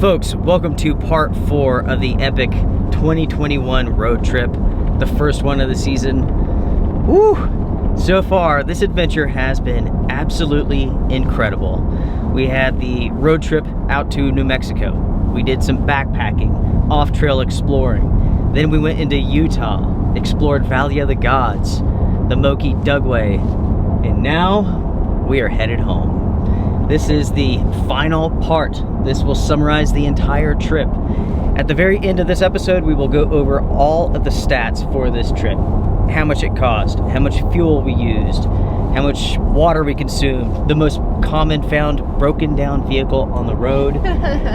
Folks, welcome to part 4 of the epic 2021 road trip, the first one of the season. Woo! So far, this adventure has been absolutely incredible. We had the road trip out to New Mexico. We did some backpacking, off-trail exploring. Then we went into Utah, explored Valley of the Gods, the Moki Dugway, and now we are headed home. This is the final part. This will summarize the entire trip. At the very end of this episode, we will go over all of the stats for this trip. How much it cost, how much fuel we used, how much water we consumed, the most common found broken down vehicle on the road.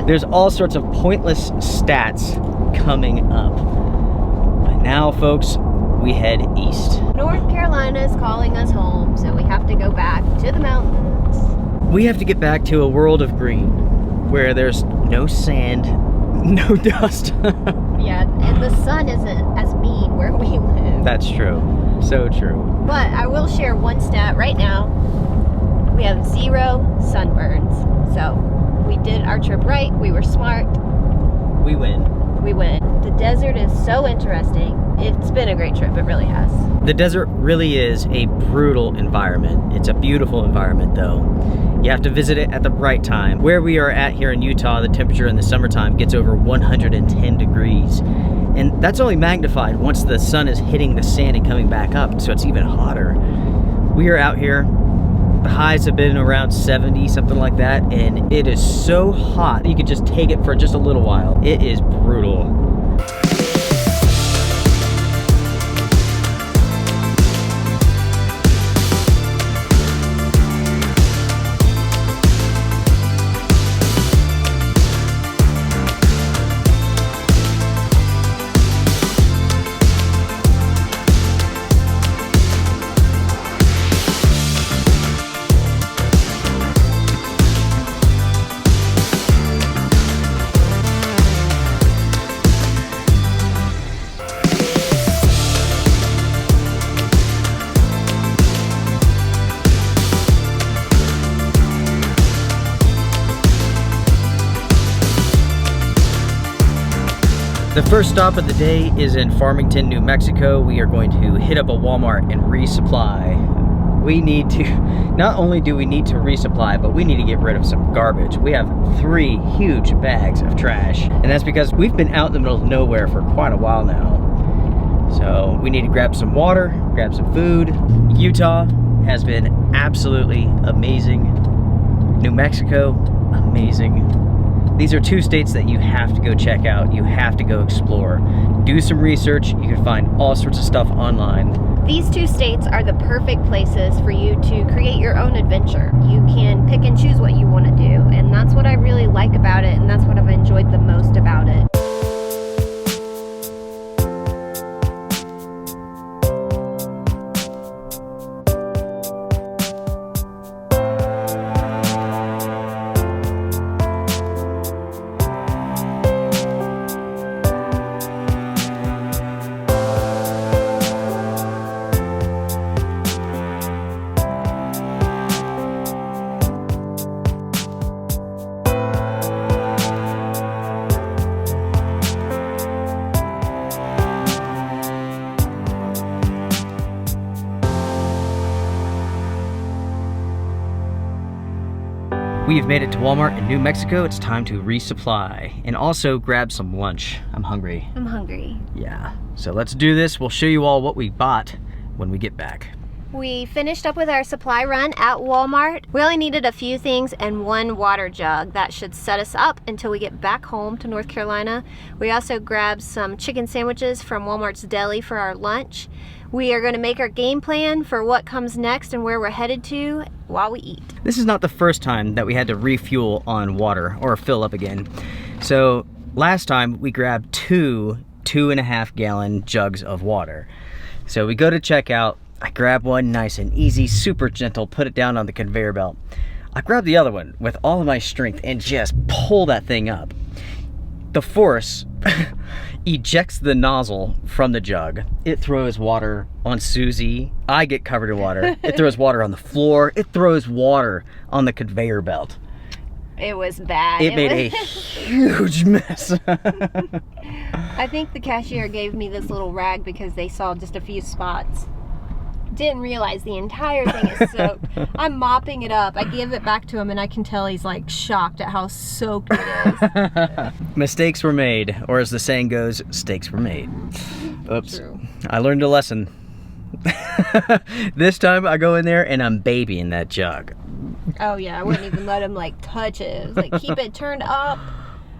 There's all sorts of pointless stats coming up. But now, folks, we head east. North Carolina is calling us home, so we have to go back to the mountains. We have to get back to a world of green, where there's no sand, no dust. Yeah, and the sun isn't as mean where we live. That's true. So true. But I will share one stat right now. We have 0 sunburns. So we did our trip right. We were smart. We win. We win. The desert is so interesting. It's been a great trip. It really has. The desert really is a brutal environment. It's a beautiful environment, though. You have to visit it at the right time. Where we are at here in Utah, the temperature in the summertime gets over 110 degrees. And that's only magnified once the sun is hitting the sand and coming back up, so it's even hotter. We are out here. The highs have been around 70, something like that, and it is so hot you could just take it for just a little while. It is brutal. The first stop of the day is in Farmington, New Mexico. We are going to hit up a Walmart and resupply. We need to, not only do we need to resupply, but we need to get rid of some garbage. We have 3 huge bags of trash, and that's because we've been out in the middle of nowhere for quite a while now. So we need to grab some water, grab some food. Utah has been absolutely amazing. New Mexico, amazing. These are 2 states that you have to go check out. You have to go explore. Do some research. You can find all sorts of stuff online. These 2 states are the perfect places for you to create your own adventure. You can pick and choose what you want to do, and that's what I really like about it, and that's what I've enjoyed the most about it. We've made it to Walmart in New Mexico. It's time to resupply and also grab some lunch. I'm hungry. I'm hungry. Yeah, so let's do this. We'll show you all what we bought when we get back. We finished up with our supply run at Walmart. We only needed a few things and 1 water jug. That should set us up until we get back home to North Carolina. We also grabbed some chicken sandwiches from Walmart's deli for our lunch. We are going to make our game plan for what comes next and where we're headed to while we eat. This is not the first time that we had to refuel on water or fill up again. So last time we grabbed 2 2.5 gallon jugs of water. So we go to checkout. I grab one nice and easy, super gentle, put it down on the conveyor belt. I grab the other one with all of my strength and just pull that thing up. The force ejects the nozzle from the jug. It throws water on Susie. I get covered in water. It throws water on the floor. It throws water on the conveyor belt. It was bad. It made a huge mess. I think the cashier gave me this little rag because they saw just a few spots. Didn't realize the entire thing is soaked. I'm mopping it up. I give it back to him and I can tell he's like shocked at how soaked it is. Mistakes were made, or as the saying goes, steaks were made. Oops. True. I learned a lesson. This time I go in there and I'm babying that jug. Oh yeah, I wouldn't even let him like touch it. It was like, keep it turned up.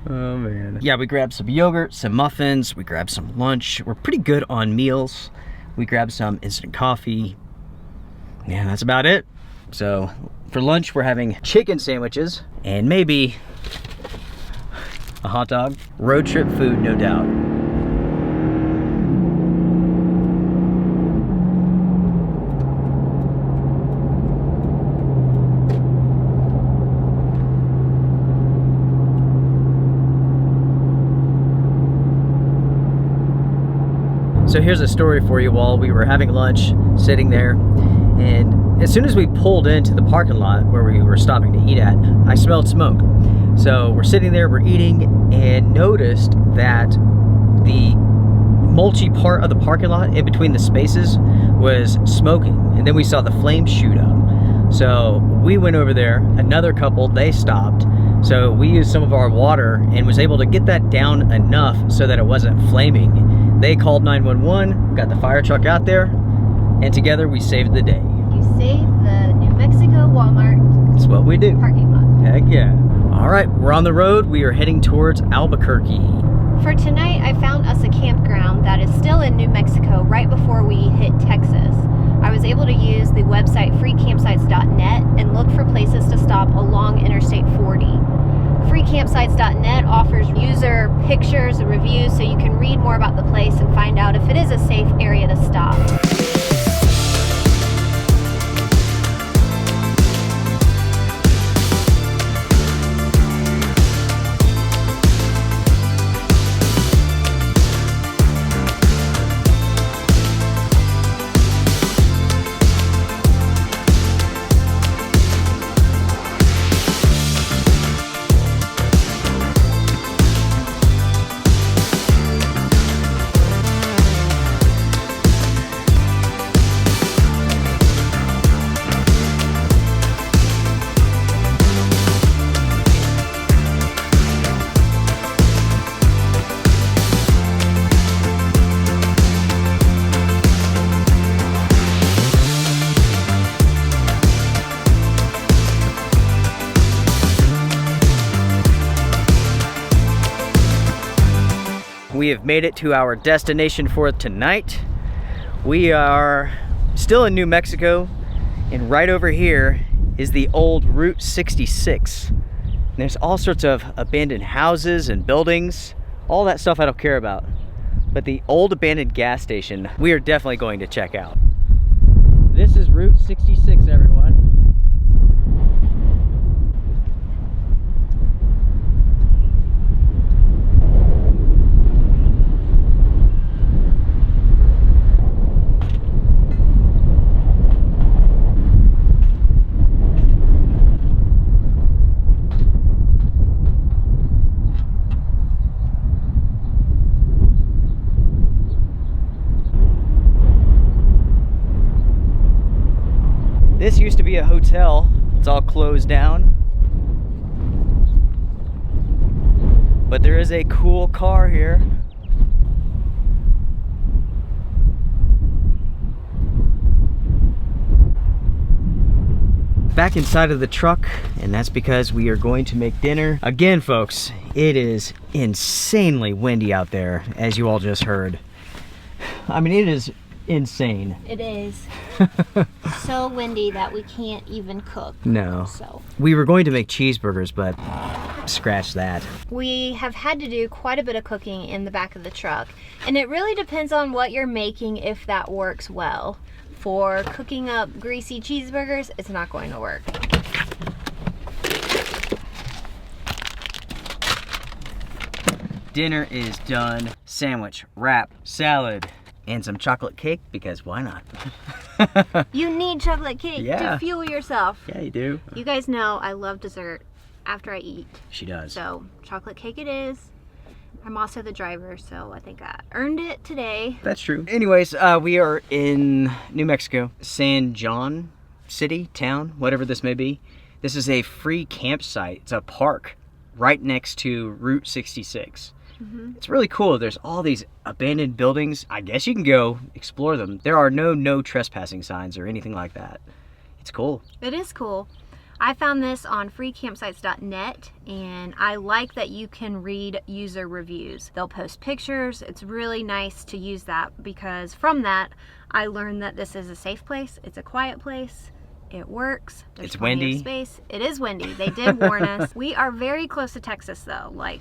Oh man. Yeah, we grabbed some yogurt, some muffins, we grabbed some lunch. We're pretty good on meals. We grabbed some instant coffee. Yeah, that's about it. So for lunch, we're having chicken sandwiches and maybe a hot dog. Road trip food, no doubt. So here's a story for you all. We were having lunch, sitting there, and as soon as we pulled into the parking lot where we were stopping to eat at, I smelled smoke. So we're sitting there, we're eating, and noticed that the mulchy part of the parking lot in between the spaces was smoking, and then we saw the flames shoot up. So we went over there, another couple, they stopped. So we used some of our water and was able to get that down enough so that it wasn't flaming. They called 911, got the fire truck out there, and together we saved the day. You saved the New Mexico Walmart That's what we do. parking lot. Heck yeah. All right, we're on the road. We are heading towards Albuquerque. For tonight, I found us a campground that is still in New Mexico right before we hit Texas. I was able to use the website freecampsites.net and look for places to stop along Interstate 40. Freecampsites.net offers user pictures and reviews so you can read more about the place and find out if it is a safe area to stop. We have made it to our destination for tonight. We are still in New Mexico, and right over here is the old Route 66. And there's all sorts of abandoned houses and buildings, all that stuff I don't care about. But the old abandoned gas station, we are definitely going to check out. This is Route 66, everyone. This used to be a hotel. It's all closed down. But there is a cool car here. Back inside of the truck, and that's because we are going to make dinner. Again, folks, it is insanely windy out there, as you all just heard. I mean, it is insane. It is so windy that we can't even cook. No. So we were going to make cheeseburgers, but scratch that. we have had to do quite a bit of cooking in the back of the truck, and it really depends on what you're making if that works well. For cooking up greasy cheeseburgers, it's not going to work. Dinner is done. Sandwich, wrap, salad, and some chocolate cake, because why not? You need chocolate cake Yeah. to fuel yourself. Yeah, you do. You guys know I love dessert. after I eat. She does. So chocolate cake it is. I'm also the driver, so I think I earned it today. That's true. Anyways, we are in New Mexico, San John City, town, whatever this may be. This is a free campsite. It's a park right next to Route 66. It's really cool. There's all these abandoned buildings. I guess you can go explore them. There are no trespassing signs or anything like that. It's cool. It is cool. I found this on freecampsites.net, and I like that you can read user reviews. They'll post pictures. It's really nice to use that because from that, I learned that this is a safe place. It's a quiet place. It works. There's It's plenty windy. of space. It is windy. They did warn us. We are very close to Texas though, like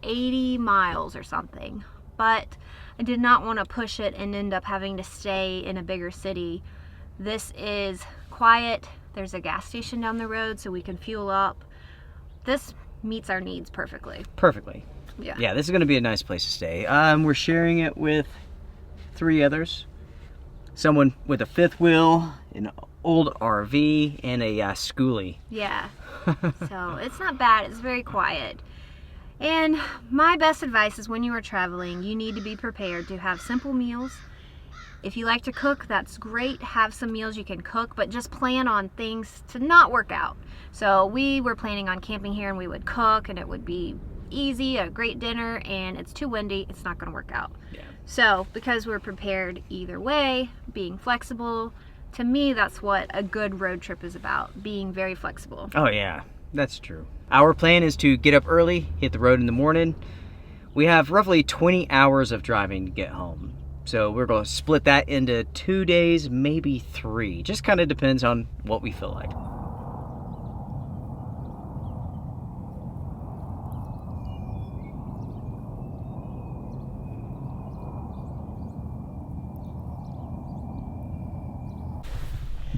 80 miles or something. But I did not want to push it and end up having to stay in a bigger city. This is quiet. There's a gas station down the road so we can fuel up. This meets our needs perfectly. Perfectly. Yeah. Yeah, this is going to be a nice place to stay. We're sharing it with 3 others. Someone with a 5th wheel, an old RV, and a schoolie. Yeah. So it's not bad. It's very quiet. And my best advice is when you are traveling, you need to be prepared to have simple meals. If you like to cook, that's great. Have some meals you can cook, but just plan on things to not work out. So we were planning on camping here and we would cook and it would be easy, a great dinner, and it's too windy, it's not gonna work out. Yeah. So because we're prepared either way, being flexible, to me that's what a good road trip is about, being very flexible. Oh yeah, that's true. Our plan is to get up early, hit the road in the morning. We have roughly 20 hours of driving to get home. So we're going to split that into 2 days, maybe 3. Just kind of depends on what we feel like.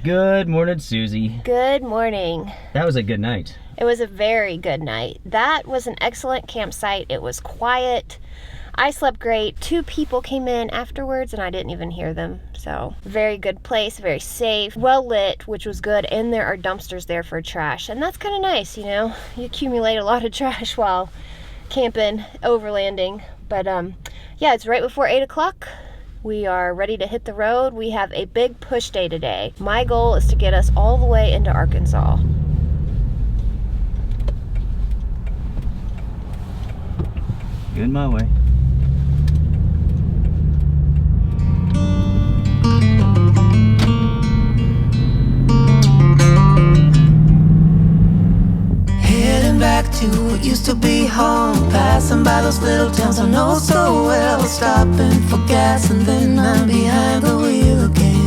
Good morning, Susie. Good morning. That was a good night. It was a very good night. That was an excellent campsite. It was quiet. I slept great. 2 people came in afterwards and I didn't even hear them. So very good place, very safe, well lit, which was good. And there are dumpsters there for trash. And that's kind of nice, you know. You accumulate a lot of trash while camping, overlanding. But yeah, it's right before 8 o'clock. We are ready to hit the road. We have a big push day today. My goal is to get us all the way into Arkansas. Good my way. Heading back to what used to be home, passing by those little towns I know so well, stopping for gas and then I'm behind the wheel again.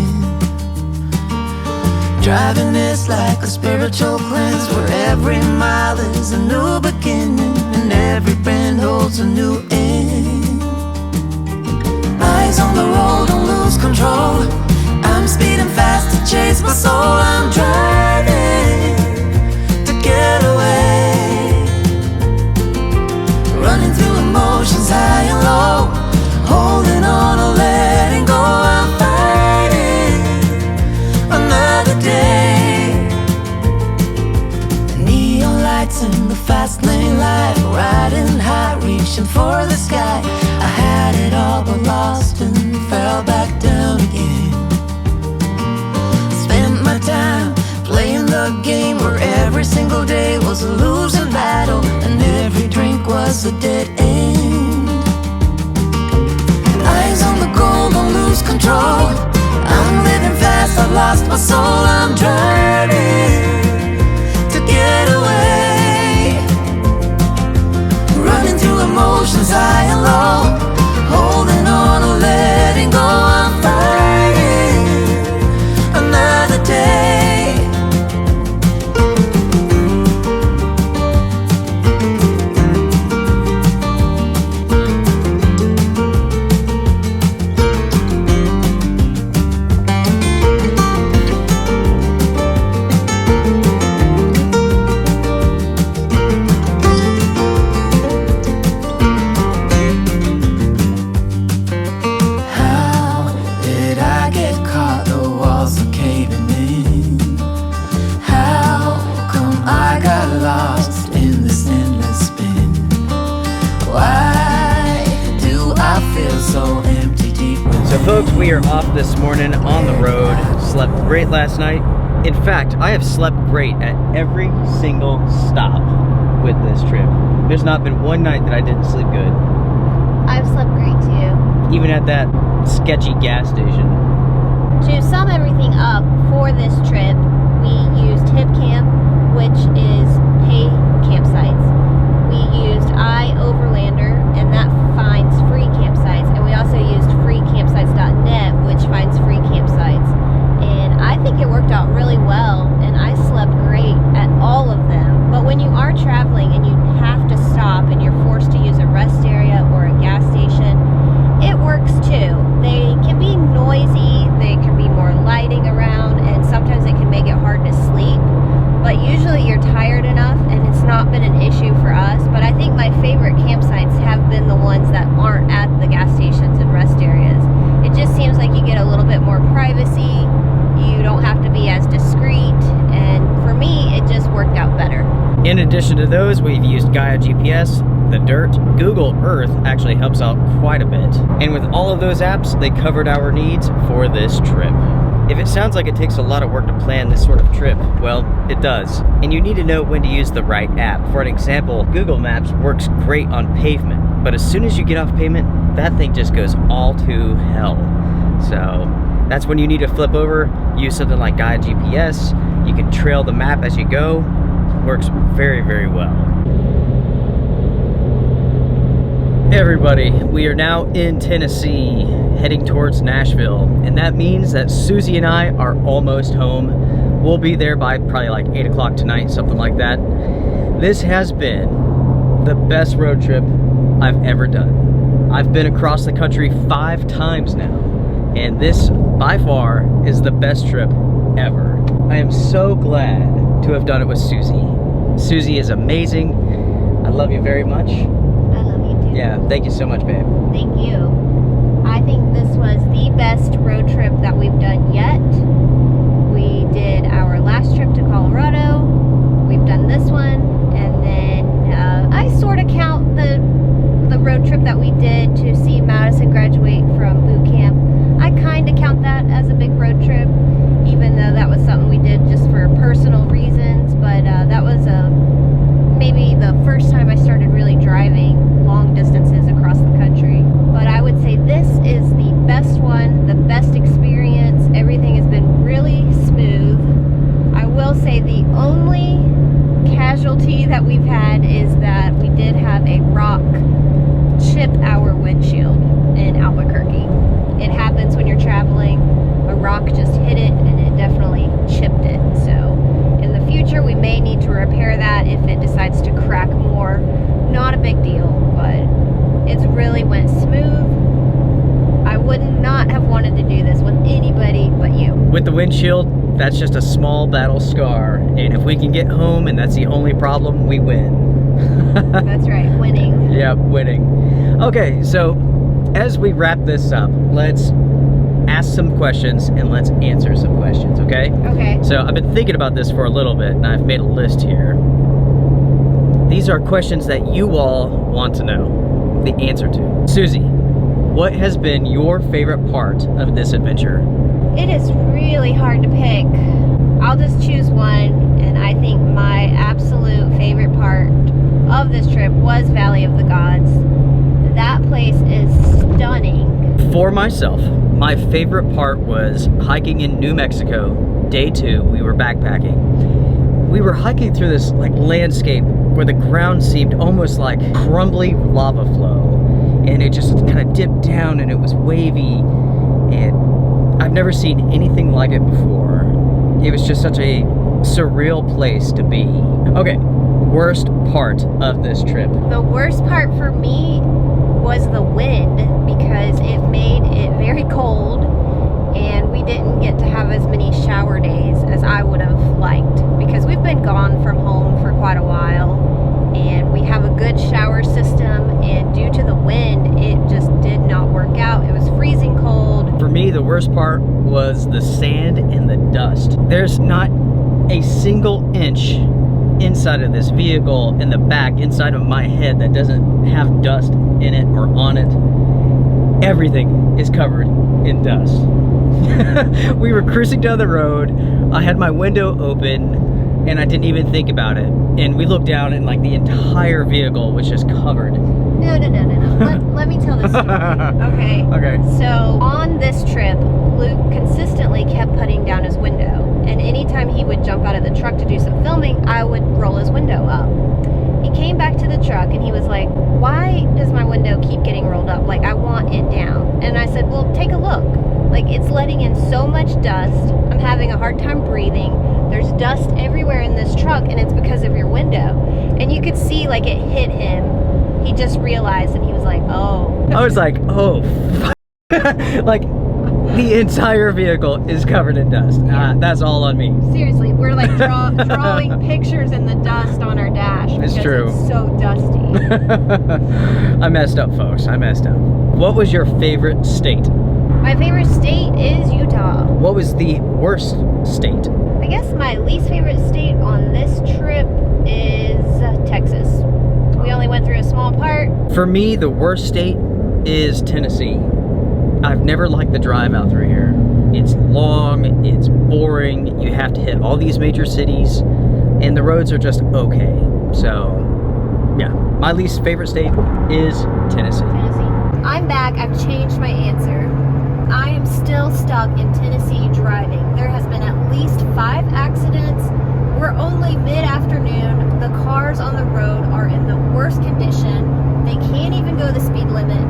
Driving this like a spiritual cleanse, where every mile is a new beginning and every bend holds a new end. Eyes on the road, don't lose control. I'm speeding fast to chase my soul. I'm driving to get away, running through emotions high and low, holding on or letting go. I'm fighting another day. The neon lights in the fast lane life, riding high, reaching for the sky. I had it all but lost and fell back down again. Spent my time playing the game where every single day was a losing battle and every drink was a dead end. Eyes on the goal, don't lose control. I'm living fast, I've lost my soul. I'm driving to get away, running through emotions high and low, holding on or letting go. I'm fighting another day. Folks, we are off this morning on the road. Slept great last night. In fact, I have slept great at every single stop with this trip. There's not been one night that I didn't sleep good. I've slept great too. Even at that sketchy gas station. To sum everything up for this trip, we used Hip Camp, which is pay campsites. We used Overlander, and that finds free campsites. And we also used freecampsites.net, which finds free campsites. And I think it worked out really well, and I slept great at all of them. But when you are traveling and you have to stop and you're forced to use a rest area or a gas station, it works too. They can be noisy, they can be more lighting around, and sometimes it can make it hard to sleep. But usually you're tired enough, and it's not been an issue for us. But I think my favorite campsites have been the ones that aren't at the gas stations and rest areas. It just seems like you get a little bit more privacy. You don't have to be as discreet, and for me, it just worked out better. In addition to those, we've used Gaia GPS, The Dirt. Google Earth actually helps out quite a bit. And with all of those apps, they covered our needs for this trip. If it sounds like it takes a lot of work to plan this sort of trip, well, it does. And you need to know when to use the right app. For an example, Google Maps works great on pavement, but as soon as you get off pavement, that thing just goes all to hell. So that's when you need to flip over, use something like Gaia GPS. You can trail the map as you go. Works very, very well. Hey everybody, we are now in Tennessee, heading towards Nashville, and that means that Susie and I are almost home. We'll be there by probably like 8 o'clock tonight, something like that. This has been the best road trip I've ever done. I've been across the country 5 times now, and this by far is the best trip ever. I am so glad to have done it with Susie. Susie is amazing. I love you very much. I love you too. Yeah, thank you so much, babe. Thank you. I think this was the best road trip that we've done yet. We did our last trip to Colorado. We've done this one, and then I sort of count the road trip that we did to see Madison graduate from boot camp. I kind of count that as a big road trip, even though that was something we did just for personal reasons. But that was maybe the first time I started really driving long distances across the country. But I would say this is the best one, the best experience. Everything has been really smooth. I will say the only casualty that we've had is that we did have a rock chip our windshield in Albuquerque. It happens when you're traveling. A rock just hit it and it definitely chipped it. So in the future we may need to repair that if it decides to crack more. Not a big deal, but it's really went smooth. I would not have wanted to do this with anybody but you. With the windshield, that's just a small battle scar, and if we can get home and that's the only problem, we win. That's right, winning. Yeah, winning. Okay, so as we wrap this up, let's ask some questions and let's answer some questions, okay? Okay. So I've been thinking about this for a little bit, and I've made a list here. These are questions that you all want to know the answer to. Susie, what has been your favorite part of this adventure? It is really hard to pick. I'll just choose one, and I think my absolute favorite part of this trip was Valley of the Gods. That place is stunning. For myself, my favorite part was hiking in New Mexico. Day 2, we were backpacking. We were hiking through this like landscape where the ground seemed almost like crumbly lava flow, and it just kind of dipped down and it was wavy, and I've never seen anything like it before. It was just such a surreal place to be. Okay, worst part of this trip. The worst part for me was the wind, because it made it very cold and we didn't get to have as many shower days as I would have liked, because we've been gone from home for quite a while and we have a good shower system, and due to the wind it just did not work out. It was freezing cold. For me, the worst part was the sand and the dust. There's not a single inch inside of this vehicle, in the back, inside of my head, that doesn't have dust in it or on it. everything is covered in dust. We were cruising down the road. I had my window open and I didn't even think about it. And we looked down and like the entire vehicle was just covered. No. Let me tell this story. Okay. Okay. So on this trip, Luke consistently kept putting down his window. And anytime he would jump out of the truck to do some filming, I would roll his window up. He came back to the truck and he was like, why does my window keep getting rolled up? Like, I want it down. And I said, well, take a look. Like, it's letting in so much dust. I'm having a hard time breathing. There's dust everywhere in this truck, and it's because of your window. And you could see, like, it hit him. He just realized, and he was like, oh. I was like, oh, like, the entire vehicle is covered in dust. That's all on me. Seriously, we're like drawing pictures in the dust on our dash. It's true. It's so dusty. I messed up, folks. I messed up. What was your favorite state? My favorite state is Utah. What was the worst state? I guess my least favorite state on this trip is Texas. We only went through a small part. For me, the worst state is Tennessee. I've never liked the drive out through here. It's long, it's boring, you have to hit all these major cities, and the roads are just okay. So, yeah, my least favorite state is Tennessee. I'm back. I've changed my answer. I am still stuck in Tennessee driving. There has been at least 5 accidents. We're only mid-afternoon. The cars on the road are in the worst condition. They can't even go the speed limit.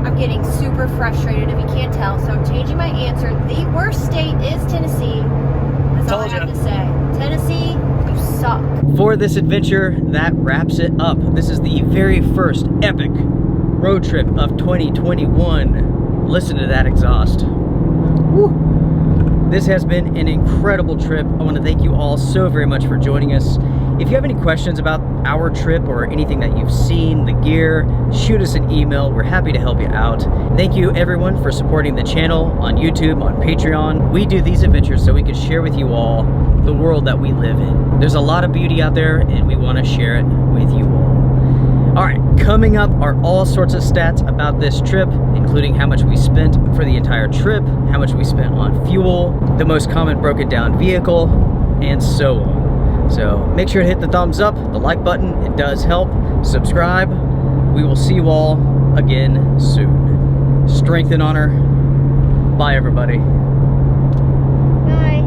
I'm getting super frustrated if you can't tell, so I'm changing my answer. The worst state is Tennessee. That's all I have to say. Tennessee, you suck. For this adventure, that wraps it up. This is the very first epic road trip of 2021. Listen to that exhaust. Woo. This has been an incredible trip. I want to thank you all so very much for joining us. If you have any questions about our trip or anything that you've seen, the gear, shoot us an email. We're happy to help you out. Thank you everyone for supporting the channel on YouTube, on Patreon. We do these adventures so we can share with you all the world that we live in. There's a lot of beauty out there and we want to share it with you all. All right, coming up are all sorts of stats about this trip, including how much we spent for the entire trip, how much we spent on fuel, the most common broken down vehicle, and so on. So make sure to hit the thumbs up, the like button, it does help. Subscribe. We will see you all again soon. Strength and honor. Bye, everybody. Bye.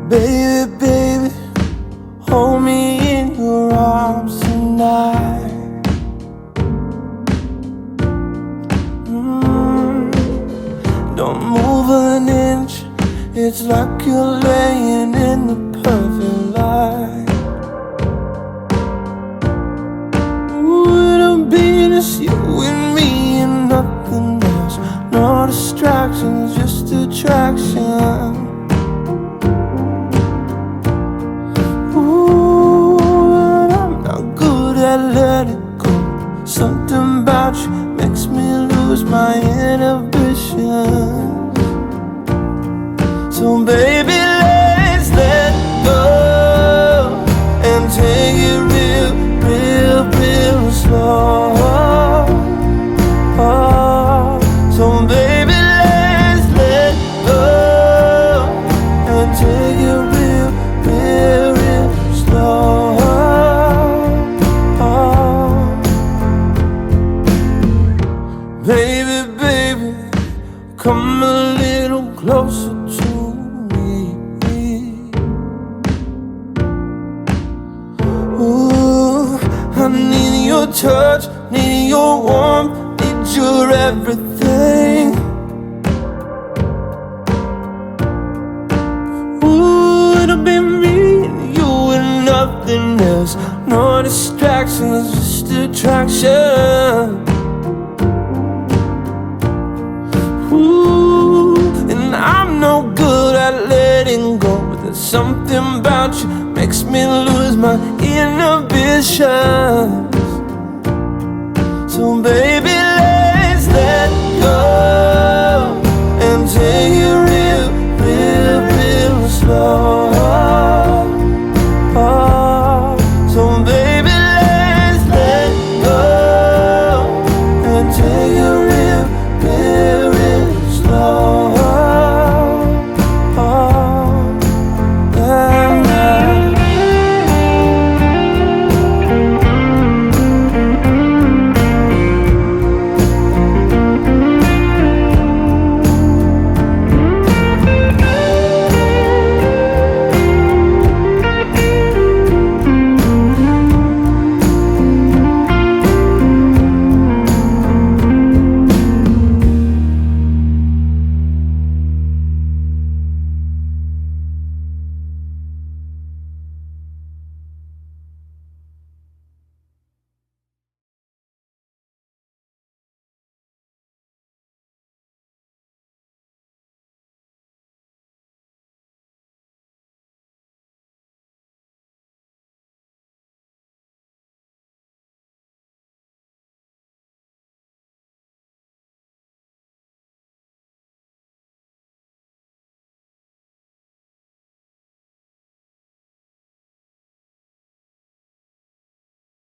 Baby, baby, hold me in your arms tonight. Don't move an inch, it's like you're laying in the perfect light. Ooh, it'll be just you and me and nothing else. No distractions, just attraction. Let it go. Something about you makes me lose my inhibitions. So baby, let's let go and take it real, real, real slow. So baby, let's let go and take it real, real, real slow. Baby, baby, come a little closer to me. Ooh, I need your touch, need your warmth, need your everything. Ooh, it'll be me and you and nothing else. No distractions, just attraction. Ooh, and I'm no good at letting go, but there's something about you makes me lose my inhibition.